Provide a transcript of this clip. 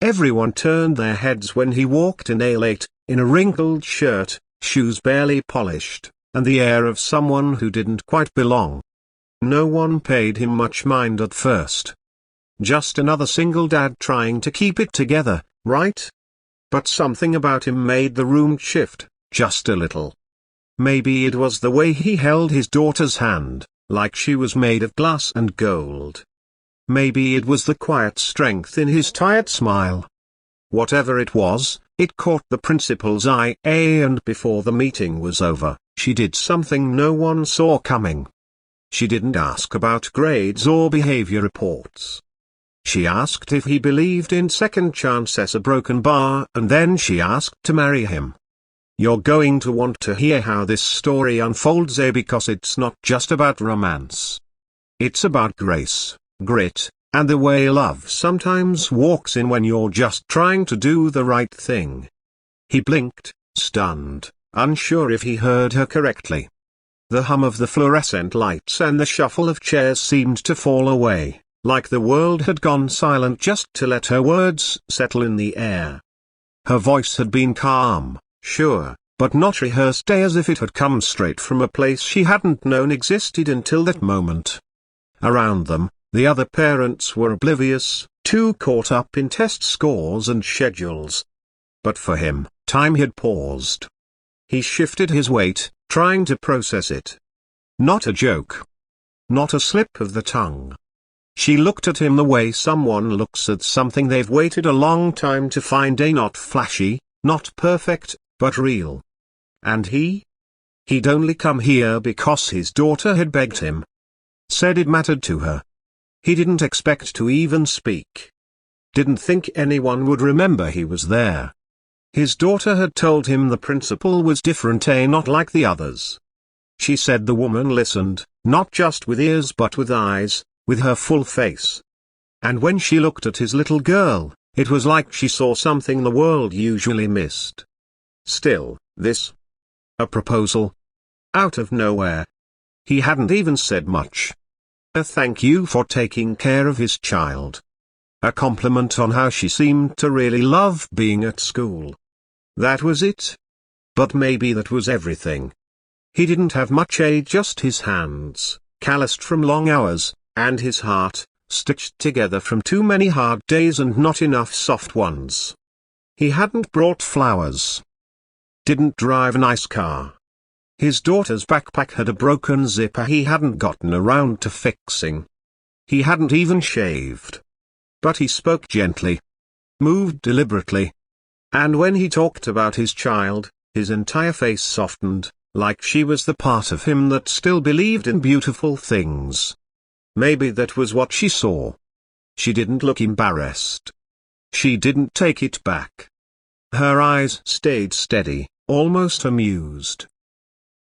Everyone turned their heads when he walked in late, in a wrinkled shirt, shoes barely polished, and the air of someone who didn't quite belong. No one paid him much mind at first. Just another single dad trying to keep it together, right? But something about him made the room shift, just a little. Maybe it was the way he held his daughter's hand, like she was made of glass and gold. Maybe it was the quiet strength in his tired smile. Whatever it was, it caught the principal's eye, and before the meeting was over, she did something no one saw coming. She didn't ask about grades or behavior reports. She asked if he believed in second chances, a broken bar, and then she asked to marry him. You're going to want to hear how this story unfolds, because it's not just about romance. It's about grace, grit, and the way love sometimes walks in when you're just trying to do the right thing. He blinked, stunned, unsure if he heard her correctly. The hum of the fluorescent lights and the shuffle of chairs seemed to fall away, like the world had gone silent just to let her words settle in the air. Her voice had been calm, sure, but not rehearsed, as if it had come straight from a place she hadn't known existed until that moment. Around them, the other parents were oblivious, too caught up in test scores and schedules. But for him, time had paused. He shifted his weight, trying to process it. Not a joke. Not a slip of the tongue. She looked at him the way someone looks at something they've waited a long time to find, not flashy, not perfect, but real. And he'd only come here because his daughter had begged him. Said it mattered to her. He didn't expect to even speak. Didn't think anyone would remember he was there. His daughter had told him the principal was different, not like the others. She said the woman listened, not just with ears but with eyes, with her full face. And when she looked at his little girl, it was like she saw something the world usually missed. Still, this. A proposal. Out of nowhere. He hadn't even said much. A thank you for taking care of his child. A compliment on how she seemed to really love being at school. That was it. But maybe that was everything. He didn't have much, just his hands, calloused from long hours, and his heart, stitched together from too many hard days and not enough soft ones. He hadn't brought flowers. Didn't drive a nice car. His daughter's backpack had a broken zipper he hadn't gotten around to fixing. He hadn't even shaved. But he spoke gently. Moved deliberately. And when he talked about his child, his entire face softened, like she was the part of him that still believed in beautiful things. Maybe that was what she saw. She didn't look embarrassed. She didn't take it back. Her eyes stayed steady, almost amused.